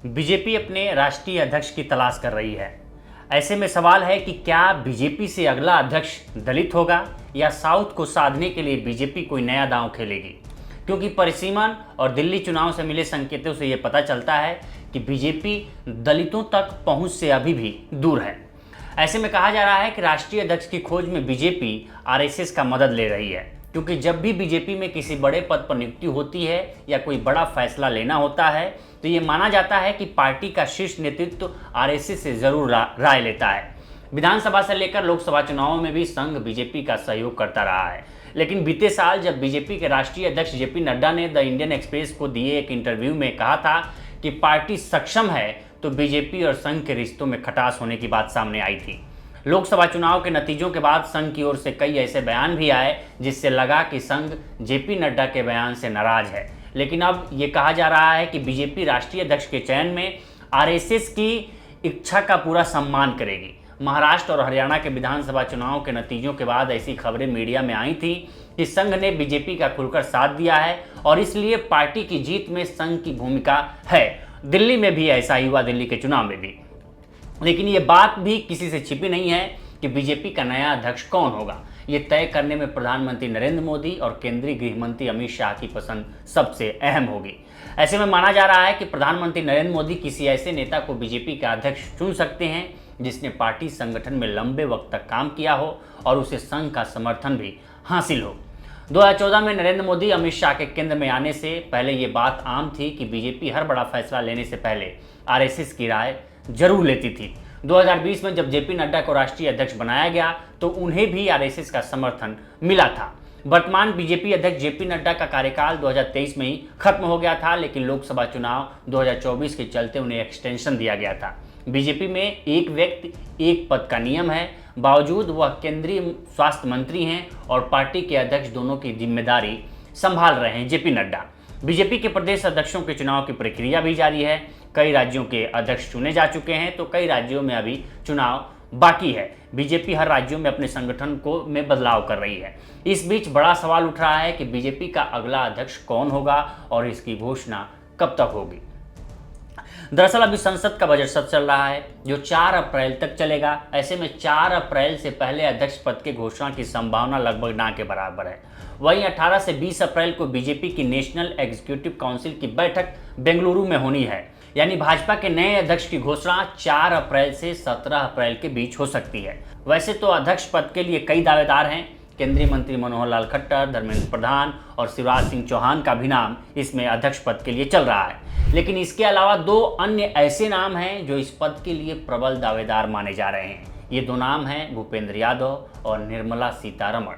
BJP अपने राष्ट्रीय अध्यक्ष की तलाश कर रही है। ऐसे में सवाल है कि क्या बीजेपी से अगला अध्यक्ष दलित होगा या साउथ को साधने के लिए बीजेपी कोई नया दांव खेलेगी। क्योंकि परिसीमन और दिल्ली चुनाव से मिले संकेतों से ये पता चलता है कि बीजेपी दलितों तक पहुंच से अभी भी दूर है। ऐसे में कहा जा रहा है कि राष्ट्रीय अध्यक्ष की खोज में बीजेपी आरएसएस का मदद ले रही है, क्योंकि जब भी बीजेपी में किसी बड़े पद पर नियुक्ति होती है या कोई बड़ा फैसला लेना होता है तो ये माना जाता है कि पार्टी का शीर्ष नेतृत्व आरएसएस से जरूर राय लेता है। विधानसभा से लेकर लोकसभा चुनावों में भी संघ बीजेपी का सहयोग करता रहा है। लेकिन बीते साल जब बीजेपी के राष्ट्रीय अध्यक्ष जेपी नड्डा ने द इंडियन एक्सप्रेस को दिए एक इंटरव्यू में कहा था कि पार्टी सक्षम है, तो बीजेपी और संघ के रिश्तों में खटास होने की बात सामने आई थी। लोकसभा चुनाव के नतीजों के बाद संघ की ओर से कई ऐसे बयान भी आए जिससे लगा कि संघ जेपी नड्डा के बयान से नाराज है। लेकिन अब ये कहा जा रहा है कि बीजेपी राष्ट्रीय अध्यक्ष के चयन में आरएसएस की इच्छा का पूरा सम्मान करेगी। महाराष्ट्र और हरियाणा के विधानसभा चुनाव के नतीजों के बाद ऐसी खबरें मीडिया में आई थी कि संघ ने बीजेपी का खुलकर साथ दिया है और इसलिए पार्टी की जीत में संघ की भूमिका है। दिल्ली में भी ऐसा ही हुआ, दिल्ली के चुनाव में भी। लेकिन ये बात भी किसी से छिपी नहीं है कि बीजेपी का नया अध्यक्ष कौन होगा। ये तय करने में प्रधानमंत्री नरेंद्र मोदी और केंद्रीय गृह मंत्री अमित शाह की पसंद सबसे अहम होगी। ऐसे में माना जा रहा है कि प्रधानमंत्री नरेंद्र मोदी किसी ऐसे नेता को बीजेपी का अध्यक्ष चुन सकते हैं जिसने पार्टी संगठन में लंबे वक्त तक काम किया हो और उसे संघ का समर्थन भी हासिल हो। 2014 में नरेंद्र मोदी अमित शाह के केंद्र में आने से पहले ये बात आम थी कि बीजेपी हर बड़ा फैसला लेने से पहले आरएसएस की राय जरूर लेती थी। 2020 में जब जेपी नड्डा को राष्ट्रीय अध्यक्ष बनाया गया तो उन्हें भी आरएसएस का समर्थन मिला था। वर्तमान बीजेपी अध्यक्ष जेपी नड्डा का कार्यकाल 2023 में ही खत्म हो गया था, लेकिन लोकसभा चुनाव 2024 के चलते उन्हें एक्सटेंशन दिया गया था। बीजेपी में एक व्यक्ति एक पद का नियम है, बावजूद वह केंद्रीय स्वास्थ्य मंत्री हैं और पार्टी के अध्यक्ष दोनों की जिम्मेदारी संभाल रहे हैं जेपी नड्डा। बीजेपी के प्रदेश अध्यक्षों के चुनाव की प्रक्रिया भी जारी है। कई राज्यों के अध्यक्ष चुने जा चुके हैं तो कई राज्यों में अभी चुनाव बाकी है। बीजेपी हर राज्यों में अपने संगठन को में बदलाव कर रही है। इस बीच बड़ा सवाल उठ रहा है कि बीजेपी का अगला अध्यक्ष कौन होगा और इसकी घोषणा कब तक होगी। दरअसल अभी संसद का बजट सत्र चल रहा है जो 4 अप्रैल तक चलेगा। ऐसे में 4 अप्रैल से पहले अध्यक्ष पद की घोषणा की संभावना लगभग ना के बराबर है। वहीं 18 से 20 अप्रैल को बीजेपी की नेशनल एग्जीक्यूटिव काउंसिल की बैठक बेंगलुरु में होनी है। यानी भाजपा के नए अध्यक्ष की घोषणा 4 अप्रैल से 17 अप्रैल के बीच हो सकती है। वैसे तो अध्यक्ष पद के लिए कई दावेदार हैं। केंद्रीय मंत्री मनोहर लाल खट्टर, धर्मेंद्र प्रधान और शिवराज सिंह चौहान का भी नाम इसमें अध्यक्ष पद के लिए चल रहा है। लेकिन इसके अलावा 2 अन्य ऐसे नाम हैं जो इस पद के लिए प्रबल दावेदार माने जा रहे हैं। ये 2 नाम हैं भूपेंद्र यादव और निर्मला सीतारमण।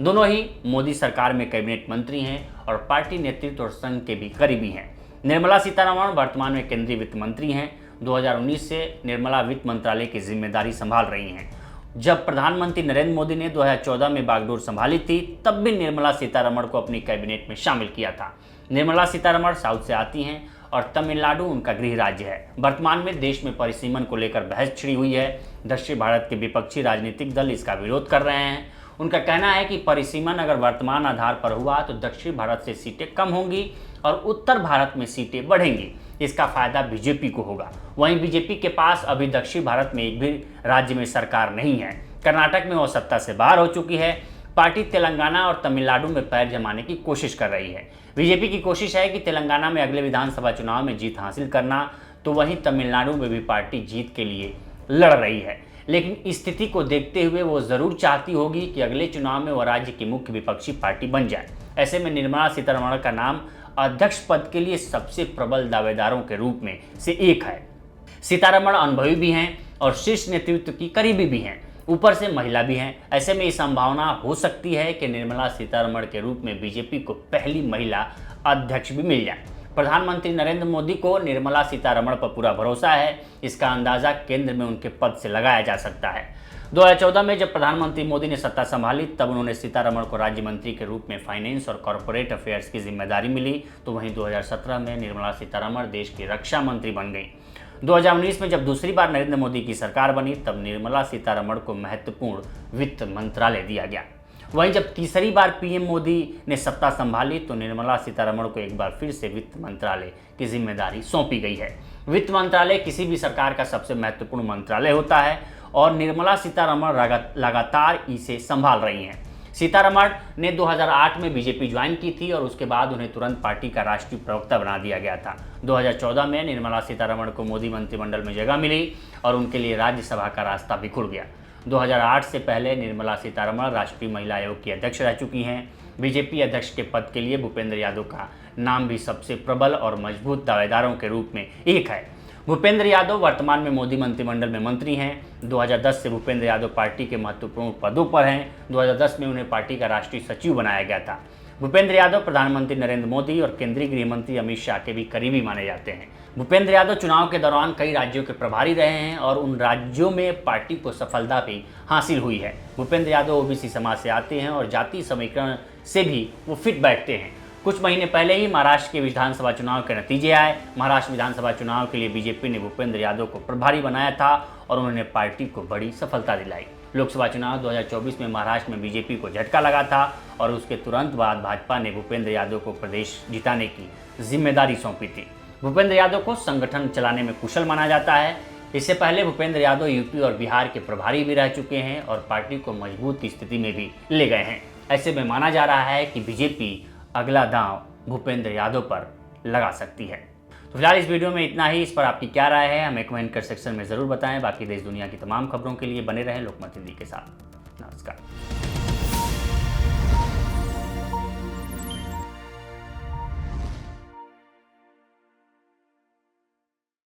दोनों ही मोदी सरकार में कैबिनेट मंत्री हैं और पार्टी नेतृत्व और संघ के भी करीबी हैं। निर्मला सीतारमण वर्तमान में केंद्रीय वित्त मंत्री हैं। 2019 से निर्मला वित्त मंत्रालय की जिम्मेदारी संभाल रही हैं। जब प्रधानमंत्री नरेंद्र मोदी ने 2014 में बागडोर संभाली थी तब भी निर्मला सीतारमण को अपनी कैबिनेट में शामिल किया था। निर्मला सीतारमण साउथ से आती हैं और तमिलनाडु उनका गृह राज्य है। वर्तमान में देश में परिसीमन को लेकर बहस छिड़ी हुई है। दक्षिण भारत के विपक्षी राजनीतिक दल इसका विरोध कर रहे हैं। उनका कहना है कि परिसीमन अगर वर्तमान आधार पर हुआ तो दक्षिण भारत से सीटें कम होंगी और उत्तर भारत में सीटें बढ़ेंगी। इसका फायदा बीजेपी को होगा। वहीं बीजेपी के पास अभी दक्षिण भारत में एक भी राज्य में सरकार नहीं है। कर्नाटक में वो सत्ता से बाहर हो चुकी है। पार्टी तेलंगाना और तमिलनाडु में पैर जमाने की कोशिश कर रही है। बीजेपी की कोशिश है कि तेलंगाना में अगले विधानसभा चुनाव में जीत हासिल करना, तो वहीं तमिलनाडु में भी पार्टी जीत के लिए लड़ रही है। लेकिन स्थिति को देखते हुए वो जरूर चाहती होगी कि अगले चुनाव में वह राज्य की मुख्य विपक्षी पार्टी बन जाए। ऐसे में निर्मला सीतारमण का नाम अध्यक्ष पद के लिए सबसे प्रबल दावेदारों के रूप में से एक है। सीतारमण अनुभवी भी हैं और शीर्ष नेतृत्व की करीबी भी हैं, ऊपर से महिला भी हैं। ऐसे में ये संभावना हो सकती है कि निर्मला सीतारमण के रूप में बीजेपी को पहली महिला अध्यक्ष भी मिल जाए। प्रधानमंत्री नरेंद्र मोदी को निर्मला सीतारमण पर पूरा भरोसा है। इसका अंदाजा केंद्र में उनके पद से लगाया जा सकता है। 2014 में जब प्रधानमंत्री मोदी ने सत्ता संभाली तब उन्होंने सीतारमण को राज्य मंत्री के रूप में फाइनेंस और कॉरपोरेट अफेयर्स की जिम्मेदारी मिली। तो वहीं 2017 में निर्मला सीतारमण देश की रक्षा मंत्री बन गई। 2019 में जब दूसरी बार नरेंद्र मोदी की सरकार बनी तब निर्मला सीतारमण को महत्वपूर्ण वित्त मंत्रालय दिया गया। वहीं जब तीसरी बार पीएम मोदी ने सत्ता संभाली तो निर्मला सीतारमण को एक बार फिर से वित्त मंत्रालय की जिम्मेदारी सौंपी गई है। वित्त मंत्रालय किसी भी सरकार का सबसे महत्वपूर्ण मंत्रालय होता है और निर्मला सीतारमण लगातार इसे संभाल रही हैं। सीतारमण ने 2008 में बीजेपी ज्वाइन की थी और उसके बाद उन्हें तुरंत पार्टी का राष्ट्रीय प्रवक्ता बना दिया गया था। 2014 में निर्मला सीतारमण को मोदी मंत्रिमंडल में जगह मिली और उनके लिए राज्यसभा का रास्ता भी खुल गया। 2008 से पहले निर्मला सीतारमण राष्ट्रीय महिला आयोग की अध्यक्ष रह चुकी हैं। बीजेपी अध्यक्ष के पद के लिए भूपेंद्र यादव का नाम भी सबसे प्रबल और मजबूत दावेदारों के रूप में एक है। भूपेंद्र यादव वर्तमान में मोदी मंत्रिमंडल में मंत्री हैं। 2010 से भूपेंद्र यादव पार्टी के महत्वपूर्ण पदों पर हैं। 2010 में उन्हें पार्टी का राष्ट्रीय सचिव बनाया गया था। भूपेंद्र यादव प्रधानमंत्री नरेंद्र मोदी और केंद्रीय गृह मंत्री अमित शाह के भी करीबी माने जाते हैं। भूपेंद्र यादव चुनाव के दौरान कई राज्यों के प्रभारी रहे हैं और उन राज्यों में पार्टी को सफलता भी हासिल हुई है। भूपेंद्र यादव ओबीसी समाज से आते हैं और जातीय समीकरण से भी वो फिट बैठते हैं। कुछ महीने पहले ही महाराष्ट्र के विधानसभा चुनाव के नतीजे आए। महाराष्ट्र विधानसभा चुनाव के लिए बीजेपी ने भूपेंद्र यादव को प्रभारी बनाया था और उन्होंने पार्टी को बड़ी सफलता दिलाई। लोकसभा चुनाव 2024 में महाराष्ट्र में बीजेपी को झटका लगा था और उसके तुरंत बाद भाजपा ने भूपेंद्र यादव को प्रदेश जिताने की जिम्मेदारी सौंपी थी। भूपेंद्र यादव को संगठन चलाने में कुशल माना जाता है। इससे पहले भूपेंद्र यादव यूपी और बिहार के प्रभारी भी रह चुके हैं और पार्टी को मजबूत स्थिति में भी ले गए हैं। ऐसे में माना जा रहा है कि बीजेपी अगला दांव भूपेंद्र यादव पर लगा सकती है। तो फिलहाल इस वीडियो में इतना ही। इस पर आपकी क्या राय है हमें कमेंट कर सेक्शन में ज़रूर बताएं। बाकी देश दुनिया की तमाम खबरों के लिए बने रहें लोकमत हिंदी के साथ। नमस्कार।